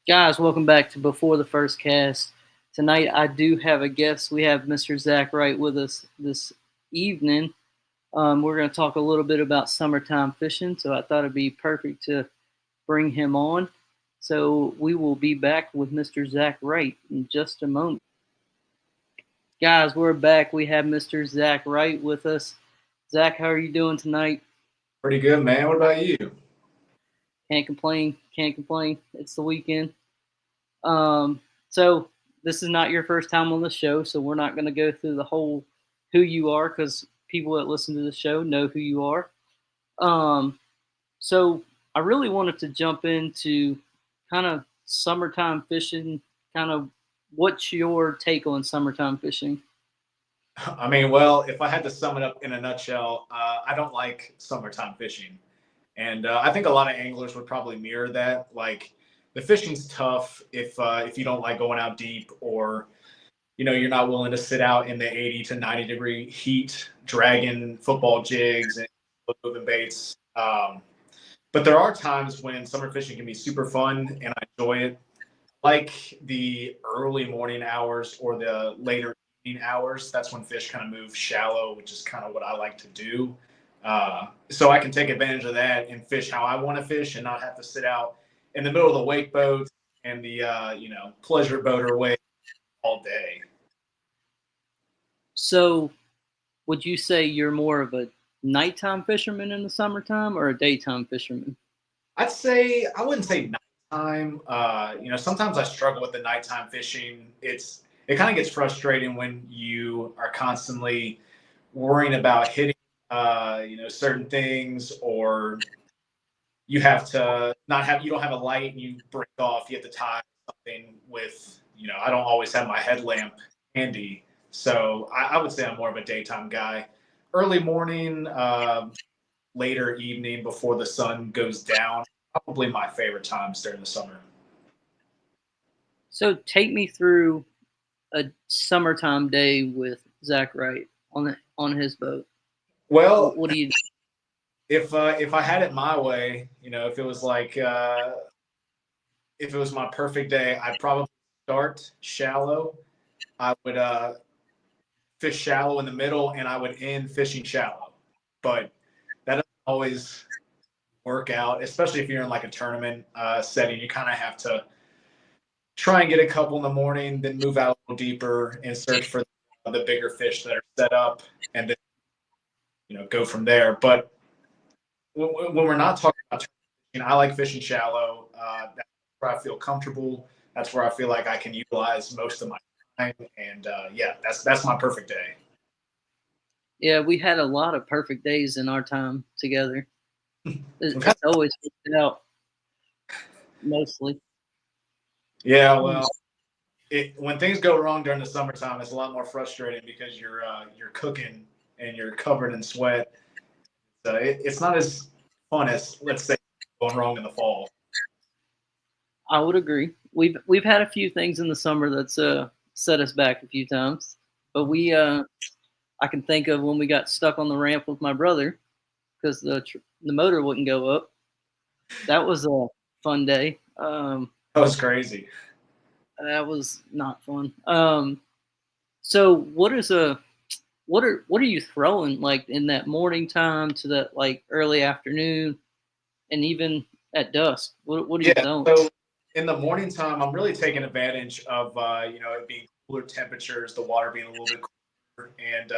Guys, welcome back to Before the First Cast. Tonight, I do have a guest. We have Mr. Zach Wright with us this evening. We're going to talk a little bit about summertime fishing, so I thought it'd be perfect to bring him on. So we will be back with Mr. Zach Wright in just a moment. Guys, we're back. We have Mr. Zach Wright with us. Zach, how are you doing tonight? Pretty good, man. What about you? Can't complain. Can't complain. It's the weekend. So this is not your first time on the show, so we're not going to go through the whole who you are because people that listen to the show know who you are. Um, so I really wanted to jump into kind of summertime fishing. Kind of what's your take on summertime fishing? Well, if I had to sum it up in a nutshell, I don't like summertime fishing, and I think a lot of anglers would probably mirror that. Like, the fishing's tough if you don't like going out deep, or you're not willing to sit out in the 80 to 90-degree heat, dragging football jigs and moving baits. But there are times when summer fishing can be super fun, and I enjoy it. Like the early morning hours or the later evening hours. That's when fish kind of move shallow, which is kind of what I like to do. So I can take advantage of that and fish how I want to fish and not have to sit out in the middle of the wake boat and the pleasure boat or wake all day. So would you say you're more of a nighttime fisherman in the summertime or a daytime fisherman? I wouldn't say nighttime. Sometimes I struggle with the nighttime fishing. It kind of gets frustrating when you are constantly worrying about hitting, certain things, or you don't have a light and you break off. You have to tie something with, I don't always have my headlamp handy. So I would say I'm more of a daytime guy. Early morning, later evening before the sun goes down, probably my favorite times during the summer. So take me through a summertime day with Zach Wright on his boat. Well, What do you? if I had it my way, if it was my perfect day, I'd probably start shallow. I would fish shallow in the middle, and I would end fishing shallow. But that doesn't always work out, especially if you're in like a tournament setting. You kind of have to try and get a couple in the morning, then move out a little deeper and search for the bigger fish that are set up, and then go from there. But when we're not talking about fishing, I like fishing shallow. That's where I feel comfortable. That's where I feel like I can utilize most of my time. And yeah, that's my perfect day. Yeah, we had a lot of perfect days in our time together. We've had- It's always worked out mostly. yeah, Hmm. well, when things go wrong during the summertime, it's a lot more frustrating because you're cooking and you're covered in sweat. So it's not as fun as, let's say, going wrong in the fall. I would agree. We've had a few things in the summer that's set us back a few times, but we I can think of when we got stuck on the ramp with my brother because the motor wouldn't go up. That was a fun day. That was crazy. That was not fun. So what are you throwing like in that morning time to that like early afternoon and even at dusk? What are you Yeah. throwing? So in the morning time, I'm really taking advantage of it being cooler temperatures, the water being a little bit cooler, and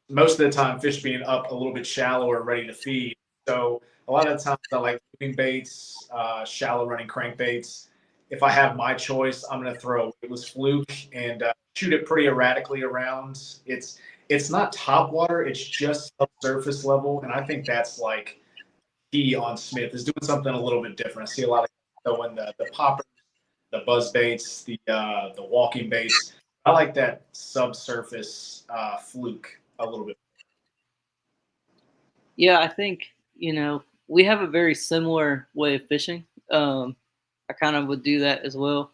most of the time, fish being up a little bit shallower, ready to feed. So a lot of the times, I like moving baits, shallow running crankbaits. If I have my choice, I'm going to throw a weightless fluke and shoot it pretty erratically around. It's not top water; it's just subsurface level, and I think that's like key on Smith is doing something a little bit different. I see a lot of throwing the poppers, the buzz baits, the walking baits. I like that subsurface fluke a little bit. Yeah, I think we have a very similar way of fishing. I kind of would do that as well,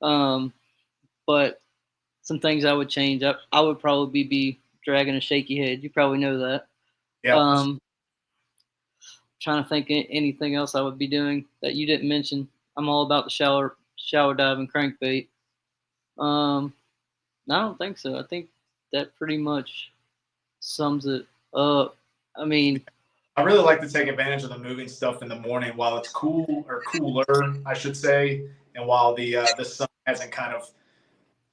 um, but some things I would change. I would probably be dragging a shaky head. You probably know that. Yeah, Um, Trying to think anything else I would be doing that you didn't mention. I'm all about the shower dive and crankbait. Um, I don't think so. I think that pretty much sums it up. I mean, I really like to take advantage of the moving stuff in the morning while it's cool or cooler, I should say, and while the sun hasn't kind of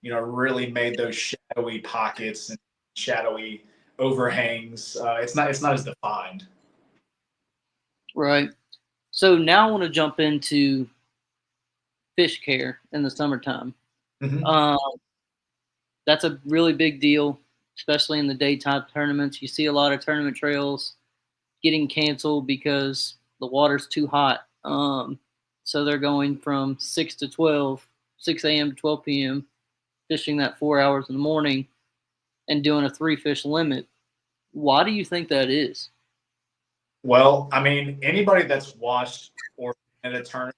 really made those shadowy pockets and shadowy overhangs. It's not as defined. right. So now I want to jump into fish care in the summertime. Hmm. Um, that's a really big deal, especially in the daytime tournaments. You see a lot of tournament trails getting canceled because the water's too hot. So they're going from 6 to 12, 6 a.m. to 12 p.m., fishing that 4 hours in the morning and doing a three fish limit. Why do you think that is? Well, I mean, anybody that's watched or been at a tournament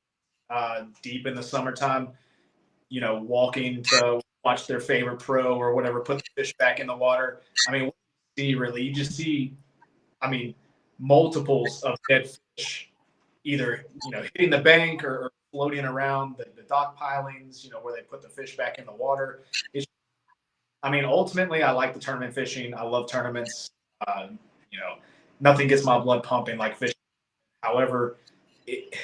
deep in the summertime, walking to watch their favorite pro or whatever put the fish back in the water. I mean, what you see really, you just see, I mean, multiples of dead fish either hitting the bank or floating around the dock pilings, where they put the fish back in the water. It's, I mean, ultimately, I like the tournament fishing. I love tournaments. Uh, you know, Nothing gets my blood pumping like fishing. However, it,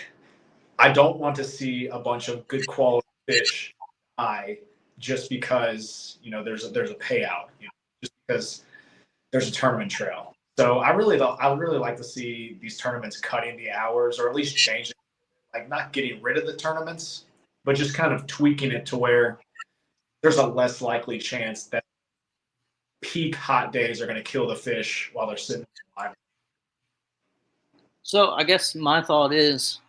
I don't want to see a bunch of good quality fish die just because there's a payout. Just because there's a tournament trail. So I would really like to see these tournaments cutting the hours or at least changing, like not getting rid of the tournaments, but just kind of tweaking it to where there's a less likely chance that peak hot days are going to kill the fish while they're sitting alive. So I guess my thought is,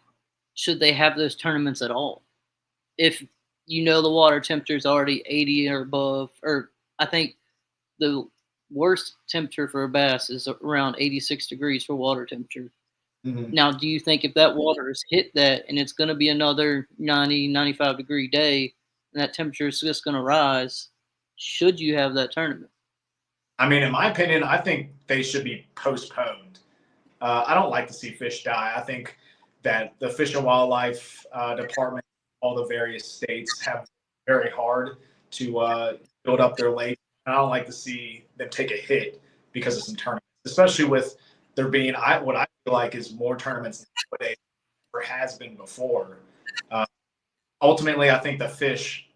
should they have those tournaments at all? If the water temperature is already 80 or above, or I think the worst temperature for a bass is around 86 degrees for water temperature. Mm-hmm. Now, do you think if that water has hit that and it's going to be another 90, 95-degree day and that temperature is just going to rise, should you have that tournament? I mean, in my opinion, I think they should be postponed. I don't like to see fish die. I think that the Fish and Wildlife Department, all the various states have very hard to build up their lake. I don't like to see them take a hit because of some tournaments, especially with there being what I feel like is more tournaments nowadays than there has been before. Uh, Ultimately, I think the fish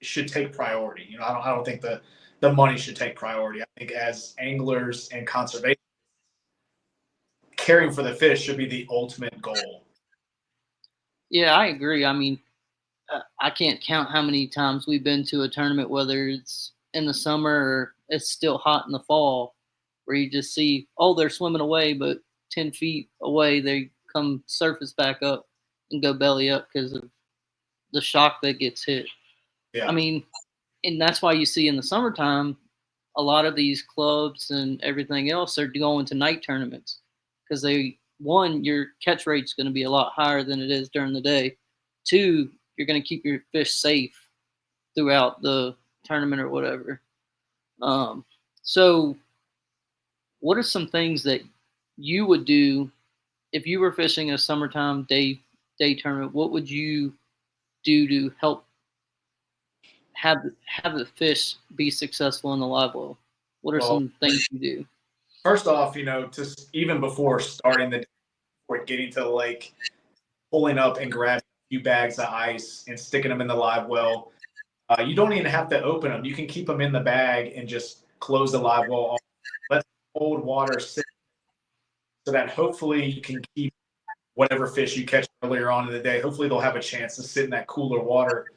should take priority. I don't think the money should take priority. I think as anglers and conservation, caring for the fish should be the ultimate goal. Yeah, I agree. I mean, I can't count how many times we've been to a tournament, whether it's in the summer or it's still hot in the fall, where you just see, oh, they're swimming away, but 10 feet away, they come surface back up and go belly up because of the shock that gets hit. I Yeah. mean, and that's why you see in the summertime, a lot of these clubs and everything else are going to night tournaments because your catch rate's going to be a lot higher than it is during the day. Two, you're going to keep your fish safe throughout the tournament or whatever. Um, so, what are some things that you would do if you were fishing a summertime day tournament? What would you do to help have the fish be successful in the live well? What are Well, some things you do? first off, just even before starting the before getting to the lake, pulling up and grabbing a few bags of ice and sticking them in the live well. You don't even have to open them. You can keep them in the bag and just close the live well off. Let the cold water sit so that hopefully you can keep whatever fish you catch earlier on in the day. Hopefully they'll have a chance to sit in that cooler water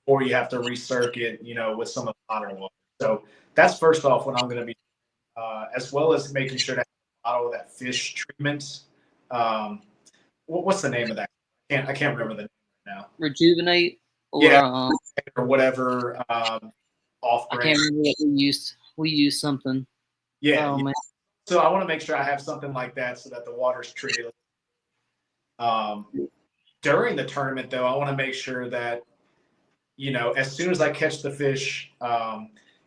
before you have to recircuit, with some of the hotter water. So that's first off what I'm going to be, as well as making sure to have a bottle of that fish treatment. Um, what's the name of that? I can't remember the name right now. Rejuvenate or Yeah, or whatever. Off I can't brand. remember what we used. We used something. Yeah, Oh yeah. man, So I want to make sure I have something like that so that the water's treated. Um, During the tournament, though, I want to make sure that as soon as I catch the fish,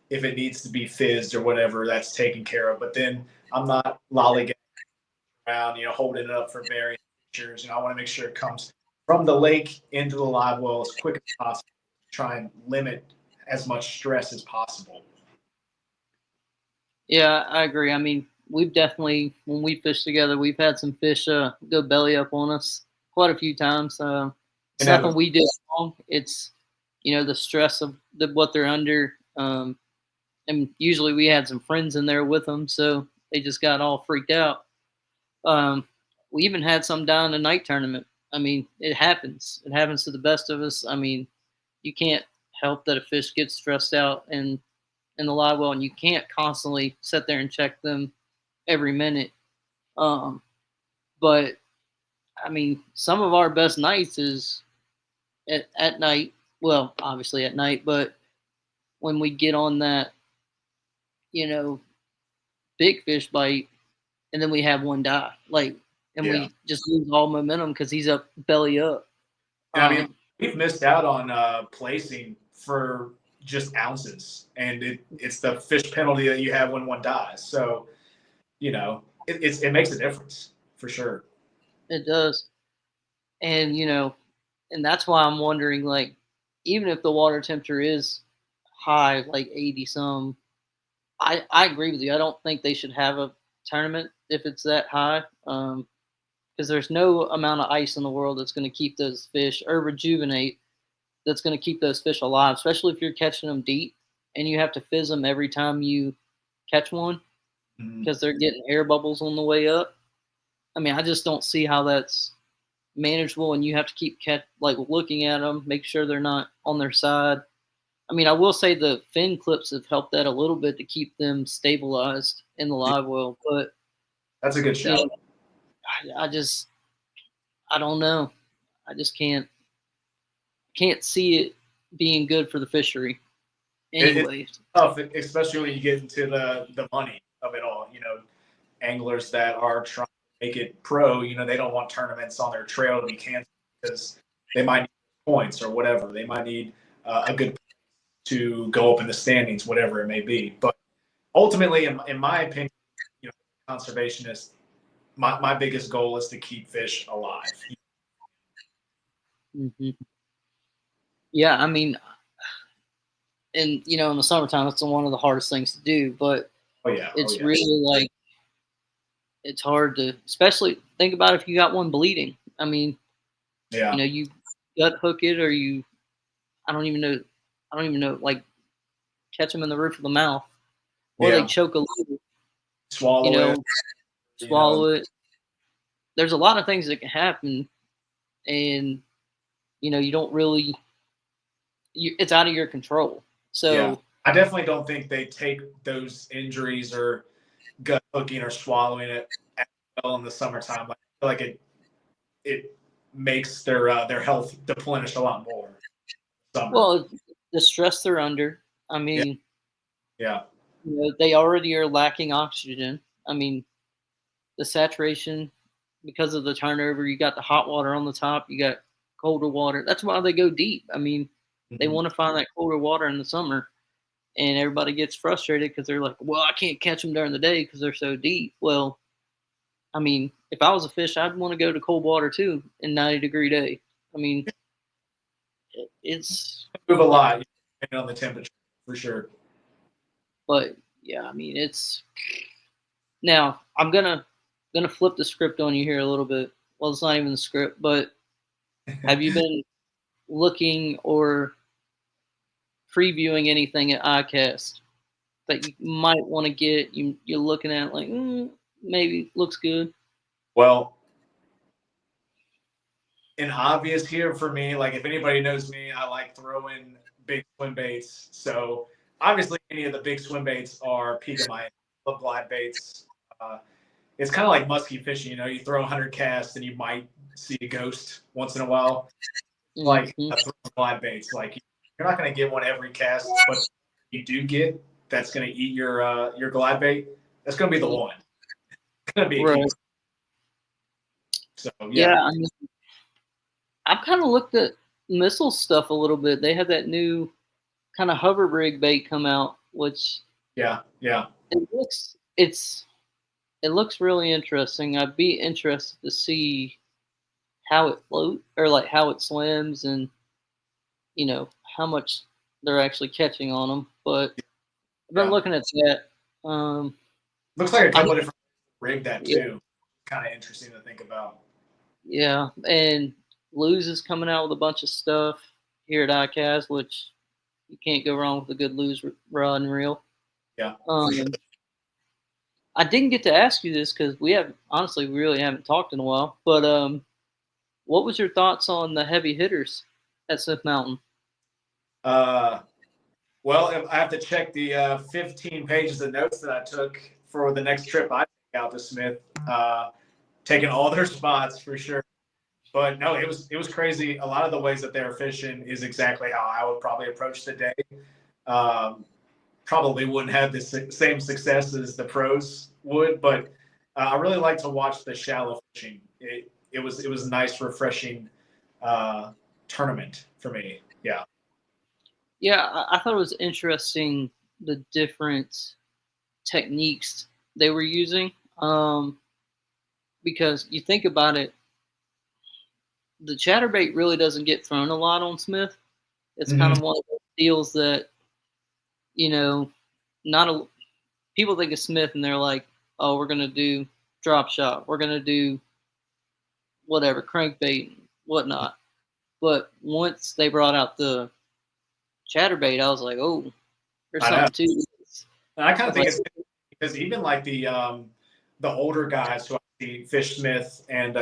if it needs to be fizzed or whatever, that's taken care of. But then I'm not lollygagging around, holding it up for various pictures. I want to make sure it comes from the lake into the live well as quick as possible. Try and limit as much stress as possible. Yeah, I agree. I mean, we've definitely, when we fish together, we've had some fish go belly up on us quite a few times. It's nothing Inevitable. we did wrong. It's, the stress of what they're under. And usually we had some friends in there with them, so they just got all freaked out. Um, we even had some down in the night tournament. I mean, it happens. It happens to the best of us. I mean, you can't help that a fish gets stressed out in the live well, and you can't constantly sit there and check them every minute. Um, but I mean, some of our best nights is at night. Well, obviously at night, but when we get on that, you know, big fish bite, and then we have one die, and Yeah. we just lose all momentum because he's up belly up. And I mean, Um, we've missed out on placing for just ounces, and it's the fish penalty that you have when one dies. So it makes a difference for sure. it does, and and that's why I'm wondering, like, even if the water temperature is high, like 80 some, I agree with you. I don't think they should have a tournament if it's that high, because there's no amount of ice in the world that's going to keep those fish or rejuvenate. That's going to keep those fish alive, especially if you're catching them deep and you have to fizz them every time you catch one Mhm. because they're getting air bubbles on the way up. I mean, I just don't see how that's manageable, and you have to keep looking at them, make sure they're not on their side. I mean, I will say the fin clips have helped that a little bit to keep them stabilized in the live well, but That's a good yeah, shout. I don't know. I just can't see it being good for the fishery. It's Anyway, tough, especially when you get into the money of it all. Anglers that are trying to make it pro, they don't want tournaments on their trail to be canceled because they might need points or whatever. They might need a good to go up in the standings, whatever it may be. But ultimately, in my opinion, conservationist, my biggest goal is to keep fish alive. hmm yeah, I mean, and in the summertime, it's one of the hardest things to do, but Oh yeah, oh it's yeah, really like it's hard to, especially think about if you got one bleeding. I mean, yeah, you gut hook it, or I don't even know, like catch them in the roof of the mouth, or they yeah. choke a little, you Swallow it. know, You know, swallow it. There's a lot of things that can happen, and you don't really, it's out of your control. yeah. So I definitely don't think they take those injuries or gut hooking or swallowing it as well in the summertime. Like, I feel like it makes their health deplenish a lot more. Summer. well, the stress they're under. I Yeah, mean, yeah. they already are lacking oxygen. I mean, the saturation because of the turnover. You got the hot water on the top. You got colder water. That's why they go deep. I mean, they Mhm. want to find that colder water in the summer, and everybody gets frustrated because they're like, "Well, I can't catch them during the day because they're so deep." Well, I mean, if I was a fish, I'd want to go to cold water too in 90-degree day. I mean, it's Move a yeah, lot depending on the temperature for sure. but yeah, I mean, it's now I'm gonna flip the script on you here a little bit. Well, it's not even the script, but have you been looking or previewing anything at iCast that you might want to get? You're looking at like maybe looks good. Well, an obvious here for me, like if anybody knows me, I like throwing big swim baits. So obviously, any of the big swim baits are peak of my love glide baits. Uh, it's kind of like musky fishing. You throw 100 casts and you might see a ghost once in a while. Like hmm a throw glide baits, like you're not going to get one every cast, but you do get that's going to eat your glide bait. That's going to be the one. It's going to be a Right. keeper. So Yeah, yeah, I mean, I've kind of looked at missile stuff a little bit. They had that new kind of hover rig bait come out, which yeah, yeah. it looks it looks really interesting. I'd be interested to see how it float or like how it swims and how much they're actually catching on them. But I've been Yeah. looking at that. Um, Looks like a I couple of different rig that yeah, too. Kind of interesting to think about. yeah, and Luz is coming out with a bunch of stuff here at ICAS, which you can't go wrong with a good Luz rod and reel. Yeah, for sure. Um, I didn't get to ask you this because we really haven't talked in a while. But what was your thoughts on the heavy hitters at Smith Mountain? Uh, well, if I have to check the 15 pages of notes that I took for the next trip I take out to Smith, taking all their spots for sure. But no, it was crazy. A lot of the ways that they're fishing is exactly how I would probably approach the day. Um, Probably wouldn't have the same success as the pros would, but I really like to watch the shallow fishing. It was a nice, refreshing uh, tournament for me. Yeah. Yeah, I thought it was interesting the different techniques they were using. Because you think about it, the chatterbait really doesn't get thrown a lot on Smith. It's kind Mhm. of one of those deals that you know, not a people think of Smith and they're like, oh, we're gonna do drop shot, we're gonna do whatever crankbait and whatnot. But once they brought out the chatterbait, I was like, oh, there's I know. something to this. And I kind of think Like, it's because even like the older guys who I see fish Smith and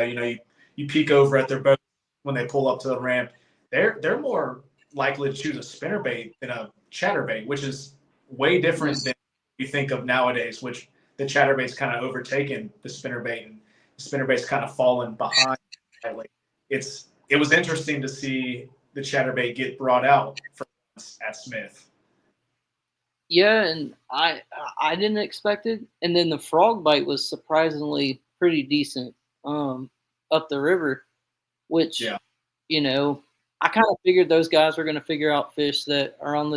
you peek over at their boat when they pull up to the ramp, they're more likely to choose a spinnerbait than a chatterbait, which is way different than you think of nowadays. Which the chatterbait's kind of overtaken the spinnerbait, and the spinnerbait's kind of fallen behind. Slightly. It was interesting to see the chatterbait get brought out for once at Smith. yeah, and I didn't expect it. And then the frog bite was surprisingly pretty decent up the river, which Yeah. you know I kind of figured those guys were going to figure out fish that are on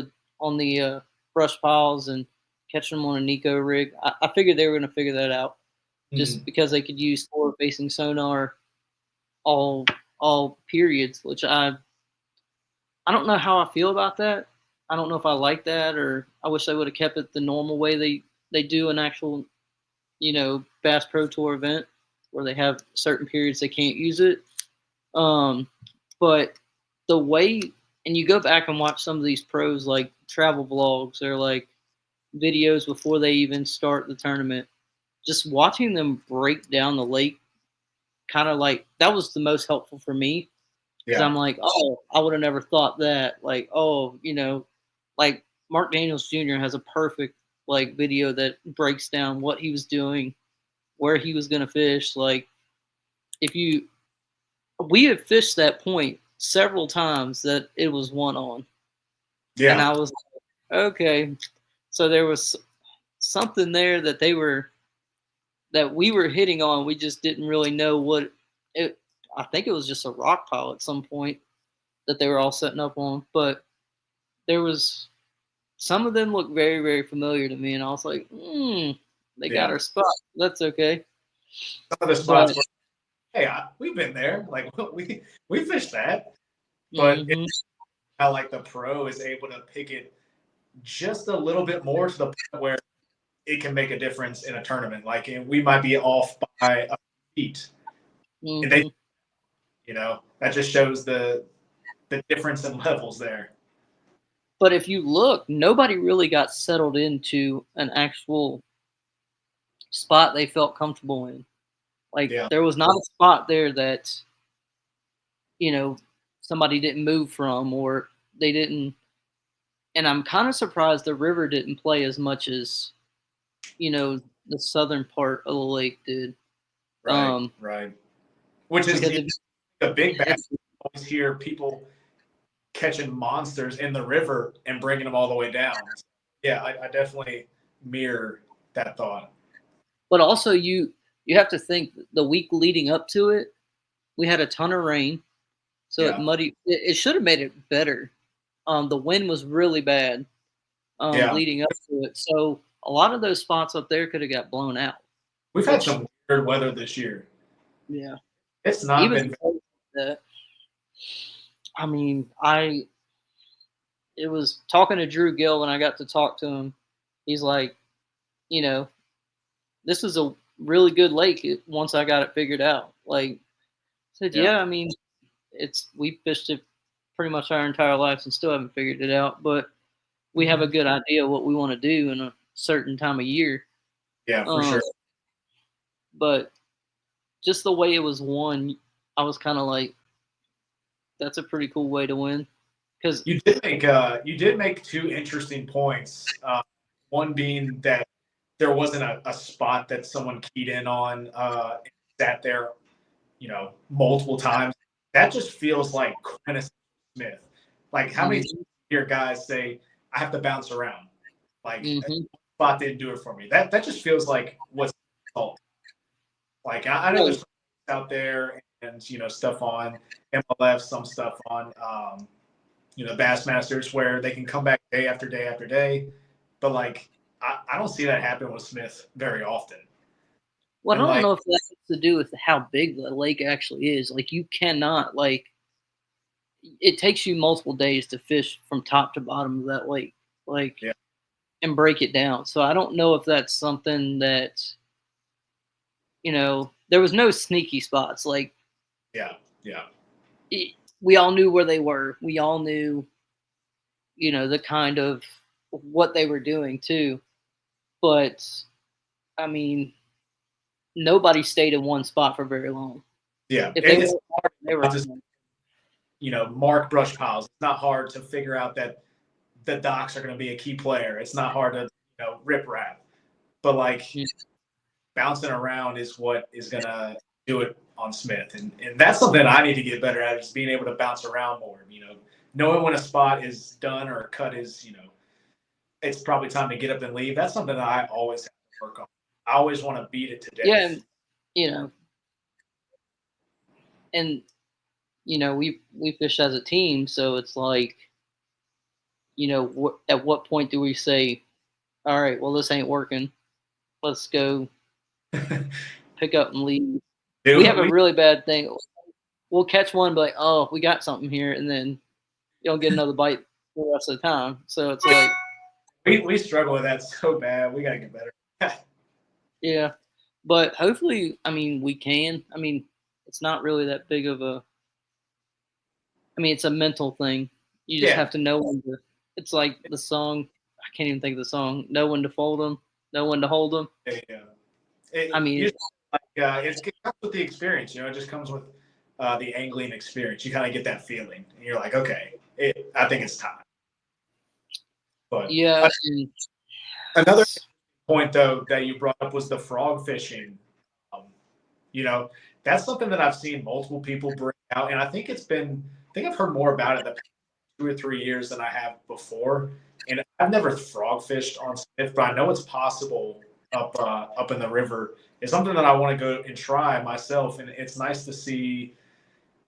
the brush piles and catching them on a Nico rig. I figured they were going to figure that out just Mhm. because they could use forward facing sonar all all periods, which I don't know how I feel about that. I don't know if I like that or I wish they would have kept it the normal way they do an actual, Bass Pro Tour event where they have certain periods they can't use it. Um, but the way and you go back and watch some of these pros like travel vlogs or like videos before they even start the tournament, just watching them break down the lake kind of like that was the most helpful for me because Yeah. I'm like, oh, I would have never thought that. Like, oh, like Mark Daniels Jr. has a perfect like video that breaks down what he was doing, where he was gonna fish. Like, if you, we have fished that point several times that it was one on, and Yeah. I was like, okay, so there was something there that we were hitting on. We just didn't really know what it. I think it was just a rock pile at some point that they were all setting up on, but there was some of them looked very, very familiar to me, and I was like, they got Yeah. our spot. That's okay. Some of the But spots where, hey, we've been there. Like we fished that, but it's hmm how like the pro is able to pick it just a little bit more to the point where it can make a difference in a tournament. Like we might be off by a feet, and they, hmm that just shows the difference in levels there. but if you look, nobody really got settled into an actual spot they felt comfortable in. Like Yeah, there was not a spot there that you know somebody didn't move from or they didn't. And I'm kind of surprised the river didn't play as much as the southern part of the lake did. right, Um, right. Which is because if the big bad. it's I always hear people catching monsters in the river and bringing them all the way down. Yeah, I definitely mirror that thought. But also you have to think the week leading up to it, we had a ton of rain, so Yeah, it should have made it better. The wind was really bad yeah. leading up to it, so a lot of those spots up there could have got blown out. We've had Which some weird weather this year. yeah, It's not even been that. I mean, I it was talking to Drew Gill when I got to talk to him. He's like, you know, this is a really good lake once I got it figured out. Like, I said, Yeah. yeah, I mean, we fished it pretty much our entire lives and still haven't figured it out, but we have a Mhm. good idea what we want to do in a certain time of year. Yeah, for Um, sure. but just the way it was won, I was kind of like, that's a pretty cool way to win. Because You did make two interesting points. One being that there wasn't a spot that someone keyed in on and sat there, multiple times. That just feels like quintessential Smith. Like how many times hmm you hear guys say, "I have to bounce around." Like a hmm spot didn't do it for me. That just feels like what's called. Like I know Well, there's out there and stuff on MLF, some stuff on Bassmasters where they can come back day after day after day. But like I don't see that happen with Smith very often. well, I And don't like know if that has to do with how big the lake actually is. Like, you cannot it takes you multiple days to fish from top to bottom of that lake, like, yeah, and break it down. So I don't know if that's something that there was no sneaky spots. Like, yeah, yeah, we all knew where they were. We all knew, the kind of what they were doing too. But I mean, nobody stayed in one spot for very long. yeah. If they It's were hard, they were hard to hard. mark brush piles. It's not hard to figure out that the docks are going to be a key player. It's not hard to rip wrap. But like bouncing around is what is going to do it on Smith. And that's something I need to get better at is being able to bounce around more, knowing when a spot is done or a cut is, it's probably time to get up and leave. That's something that I always have to work on. I always want to beat it to Yeah, death. and you know, and we fish as a team, so it's like, at what point do we say, all right, well, this ain't working. Let's go pick up and leave. We have Dude, a really bad thing. We'll catch one, but like, oh, we got something here, and then you don't get another bite the rest of the time. So it's like, we struggle with that so bad. We got to get better. yeah. But hopefully, I mean, we can. I mean, it's not really that big of a. I mean, it's a mental thing. You just Yeah. have to know when to. It's like the song. I can't even think of the song. Know when to fold them. Know when to hold them. Yeah. I You mean, it comes with the experience. It just comes with the angling experience. You kind of get that feeling, and you're like, okay, I think it's time. But yeah. And another point though that you brought up was the frog fishing. Um, you know, that's something that I've seen multiple people bring out, and I think I've heard more about it the past 2 or 3 years than I have before. And I've never frog fished on Smith, but I know it's possible up in the river. It's something that I want to go and try myself, and it's nice to see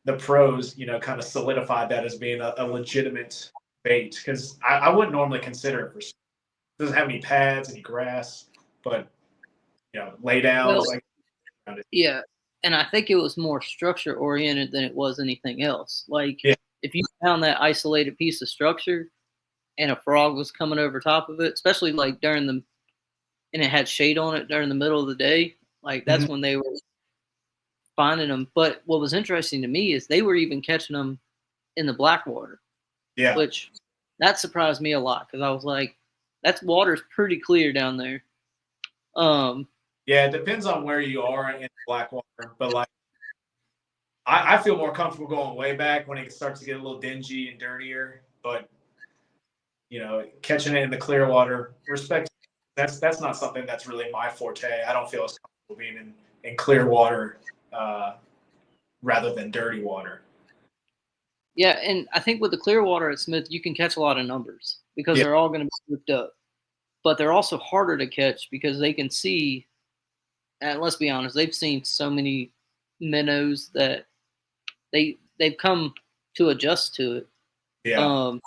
the pros, kind of solidify that as being a legitimate bait because I wouldn't normally consider it for. It doesn't have any pads, any grass, but lay well, downs like around it. yeah. And I think it was more structure oriented than it was anything else. Like, Yeah. if you found that isolated piece of structure and a frog was coming over top of it, especially like and it had shade on it during the middle of the day, like Mhm. that's when they were finding them. But what was interesting to me is they were even catching them in the black water, Yeah. which that surprised me a lot because I was like, that water's pretty clear down there. Um, Yeah, it depends on where you are in Blackwater, but like I feel more comfortable going way back when it starts to get a little dingy and dirtier. But catching it in the clear water, respect. That's not something that's really my forte. I don't feel as comfortable being in clear water uh, rather than dirty water. yeah, and I think with the clear water at Smith, you can catch a lot of numbers because Yeah. they're all going to be scooped up. But they're also harder to catch because they can see. And let's be honest, they've seen so many minnows that they've come to adjust to it. Yeah. Um,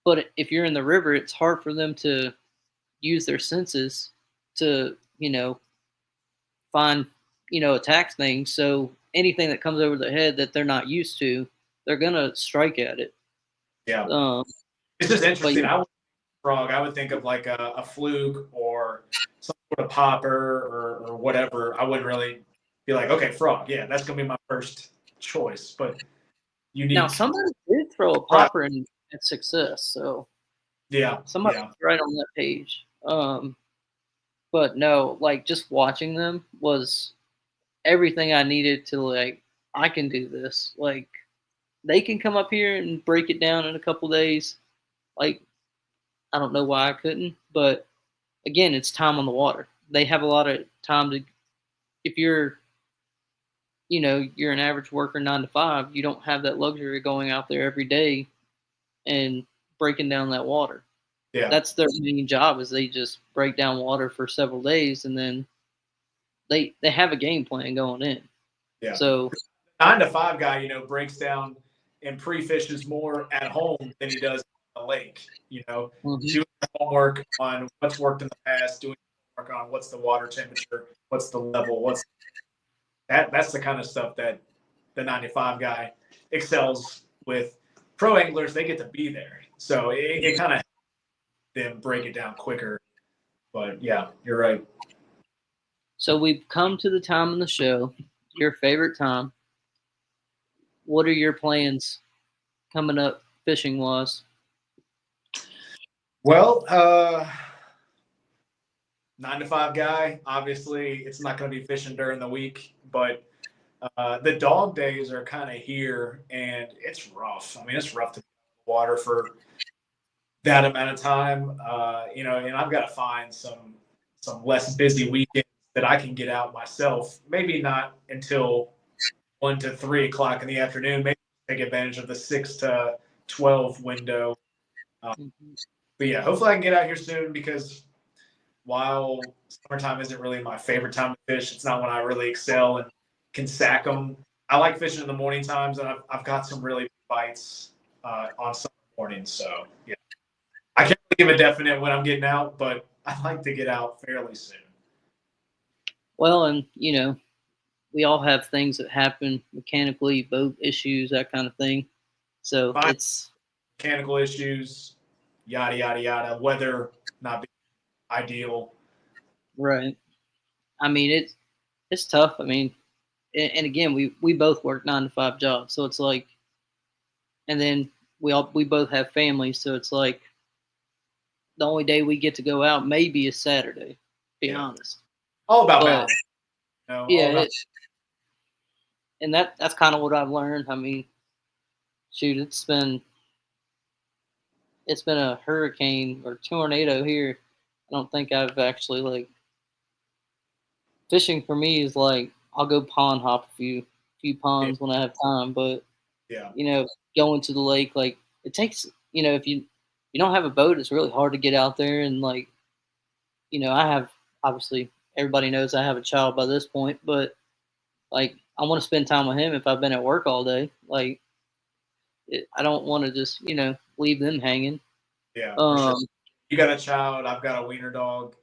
but if you're in the river, it's hard for them to, use their senses to, find. attack things. So anything that comes over their head that they're not used to, they're gonna strike at it. Yeah. Um, It's just but interesting. Frog, I would think of like a fluke or some sort of popper or whatever. I wouldn't really be like, okay, frog, yeah, that's gonna be my first choice. But now unique, somebody did throw a right? popper in at success, so Yeah, somebody's yeah, right on that page. But no, like just watching them was everything I needed to like. I can do this. Like they can come up here and break it down in a couple days. Like I don't know why I couldn't, but again, it's time on the water. They have a lot of time to. If you're an average worker 9 to 5, you don't have that luxury of going out there every day and breaking down that water. yeah, That's their main job is they just break down water for several days and then they have a game plan going in. yeah. So 9 to 5 guy, breaks down and pre-fishes more at home than he does on the lake. mhm. Doing homework on what's worked in the past, doing homework on what's the water temperature, what's the level, what's that's the kind of stuff that the 95 guy excels with. Pro anglers, they get to be there, so it kind of them break it down quicker. But yeah, you're right. So we've come to the time in the show, your favorite time. What are your plans coming up fishing wise? Well, 9 to 5 guy. Obviously, it's not going to be fishing during the week, but the dog days are kind of here, and it's rough. I mean, it's rough to be in the water for that amount of time. And I've got to find some less busy weekends that I can get out myself. Maybe not until 1 to 3 o'clock in the afternoon. Maybe take advantage of the 6 to 12 window. Uh, Mhm. but yeah, hopefully I can get out here soon because while summertime isn't really my favorite time to fish, it's not when I really excel and can sack them. I like fishing in the morning times, and I've got some really big bites on summer mornings. So yeah, I can't really give a definite when I'm getting out, but I like to get out fairly soon. Well, and we all have things that happen mechanically, boat issues, that kind of thing. So Fine it's mechanical issues, yada yada yada. Weather not being ideal. right. I mean, it's tough. I mean, and again, we both work 9 to 5 jobs, so it's like, and then we both have families, so it's like the only day we get to go out maybe is Saturday. To be Yeah, honest, all about but balance. yeah, All about and that's kind of what I've learned. I mean, shoot, it's been a hurricane or tornado here. I don't think I've actually like fishing for me is like I'll go pond hop a few yeah, ponds when I have time, but yeah, you know, going to the lake like it takes if you don't have a boat, it's really hard to get out there and like I have obviously everybody knows I have a child by this point, but like I want to spend time with him if I've been at work all day. Like I don't want to just leave them hanging. yeah, for sure. Um, You got a child. I've got a wiener dog.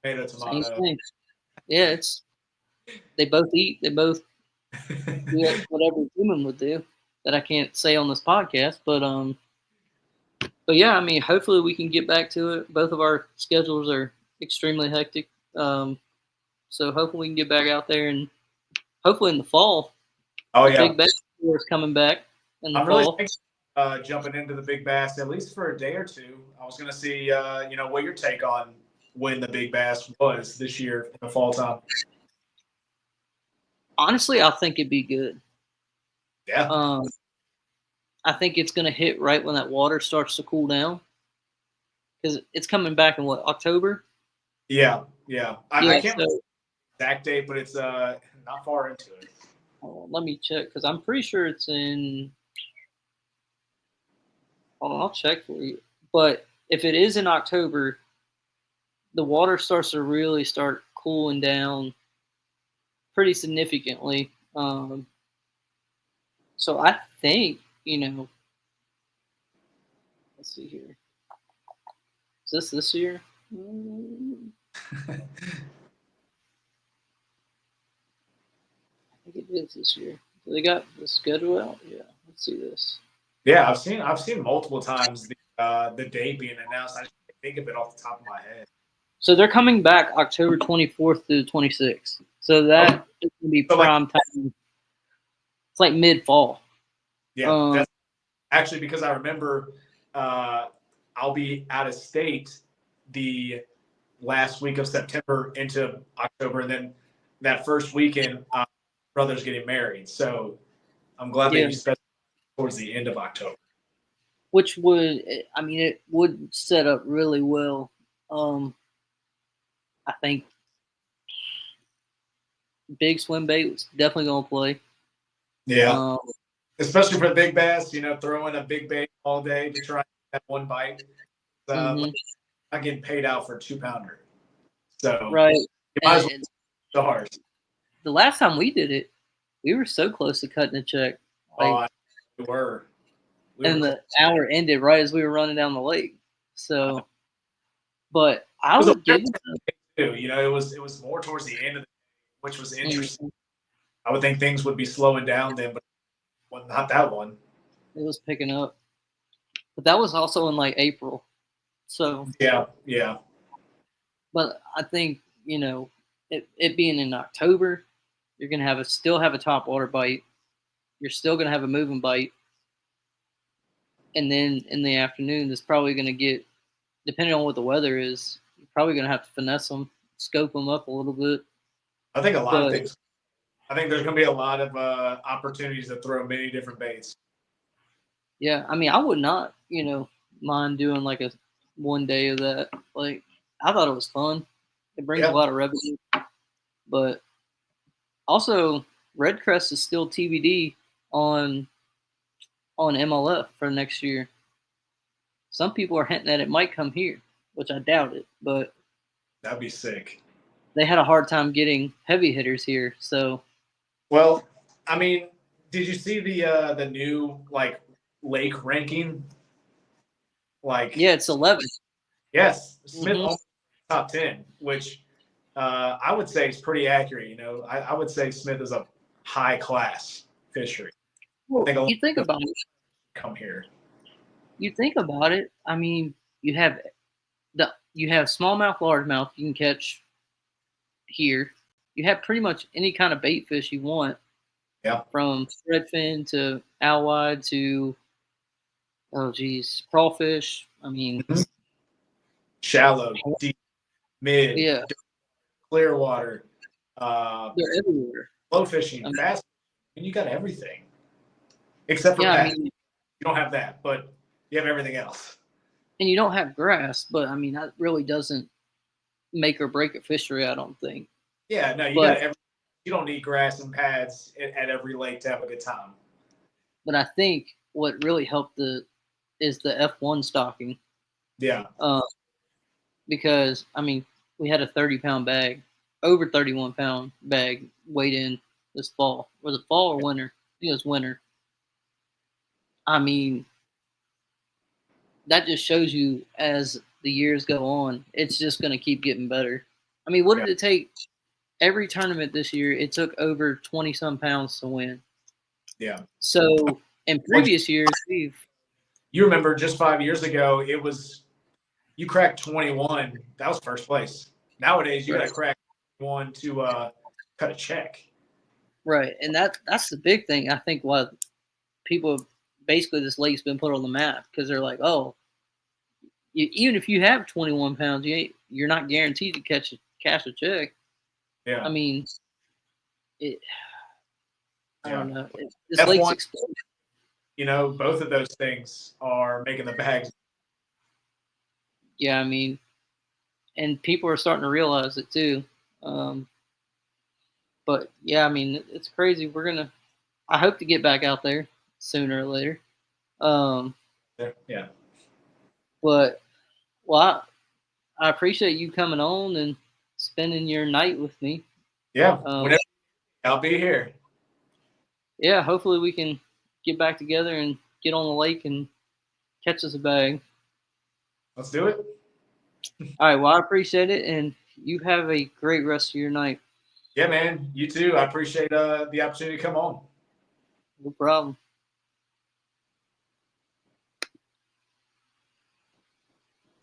Tomato, Same tomato. thing. Yeah, it's they both eat. They both do whatever a human would do that I can't say on this podcast. But yeah, I mean, hopefully we can get back to it. Both of our schedules are extremely hectic. Um, so hopefully we can get back out there and hopefully in the fall, Oh the yeah, big bass tour is coming back in the I'm really fall. thinking jumping into the big bass at least for a day or two. I was going to see, what your take on when the big bass was this year in the fall time. Honestly, I think it'd be good. Yeah, Um, I think it's going to hit right when that water starts to cool down because it's coming back in what October. yeah, yeah. I Yeah, can't remember so the exact date, but it's not far into it. let me check because I'm pretty sure it's in. Hold on, I'll check for you. But if it is in October, the water starts to really start cooling down pretty significantly. So I think let's see here. Is this year? think it is this year. So they got the schedule out. Yeah, let's see this. Yeah, I've seen multiple times the date being announced. I just can't think of it off the top of my head. So they're coming back October 24th through 26th. So Okay, that is going to be so like prime time. It's like mid fall. yeah, Um, that's actually because I remember uh, I'll be out of state the last week of September into October, and then that first weekend, brother's getting married. So I'm glad that yeah, you specified towards the end of October. which would, I mean, it would set up really well. Um, I think big swim bait was definitely going to play. Yeah, Um, especially for the big bass, throwing a big bait all day to try that one bite. mhm, Like not getting paid out for a 2 pounder. So right. you might as well And start. the last time we did it, we were so close to cutting a check. Like, Oh, we were. We were and close. the hour ended right as we were running down the lake. It So, but I was a would weird give it too. It was more towards the end of the day, which was interesting. mhm, I would think things would be slowing down then, but well, not that one. it was picking up. But that was also in like April. So, Yeah, yeah. but I think, it being in October, you're going to still have a top water bite. You're still going to have a moving bite. And then in the afternoon, it's probably going to get, depending on what the weather is, you're probably going to have to finesse them, scope them up a little bit. I think a lot of But things. I think there's going to be a lot of opportunities to throw many different baits. yeah, I mean, I would not, mind doing like a 1 day of that. Like, I thought it was fun. It brings a Yeah, lot of revenue. But also, Red Crest is still TBD on MLF for next year. Some people are hinting that it might come here, which I doubt it. But that'd be sick. they had a hard time getting heavy hitters here. So Well, I mean, did you see the new like lake ranking? yeah, Like, it's 11. yes, Smith Mm-hmm. almost top 10, which I would say is pretty accurate. I would say Smith is a high class fishery. I Well, think a lot you think of about it. come here. You think about it. I mean, you have smallmouth, largemouth you can catch here. You have pretty much any kind of bait fish you want, Yeah. from threadfin to alewife to oh geez, crawfish. I mean, Mhm. Shallow, deep, mid, yeah, clear water, uh, they're everywhere. low I fishing, mean, bass, and you got everything except for yeah, I bass. mean, You don't have that, but you have everything else. and you don't have grass, but I mean that really doesn't make or break a fishery. I don't think. Yeah, no, you But got every. You don't need grass and pads at every lake to have a good time. I think what really helped is the F1 stocking. Yeah. Uh, because I mean we had a 30-pound bag, over 31-pound bag weighed in this fall. Was it fall or winter? I think it was winter. I mean that just shows you as the years go on, it's just going to keep getting better. I mean, what Yeah. did it take? Every tournament this year, it took over 20 some pounds to win. Yeah. So in Well, previous years, we've you remember just 5 years ago, it was you cracked 21. That was first place. Nowadays, you got right, to crack one to cut a check. right, and that's the big thing. I think why people basically this lake's been put on the map because they're like, oh, even if you have 21 pounds, you're not guaranteed to cash a check. I Yeah. mean, it, I Yeah. don't know. This lake's F1, exploding. both of those things are making the bags. Yeah, I mean, and people are starting to realize it too. Um, but yeah, I mean, it's crazy. I hope to get back out there sooner or later. Um, Yeah. but well, I appreciate you coming on and spending your night with me. Yeah. Um, Whenever I'll be here. yeah, hopefully we can get back together and get on the lake and catch us a bag. Let's do it. All right. Well, I appreciate it, and you have a great rest of your night. Yeah, man. You too. I appreciate the opportunity to come on. No problem.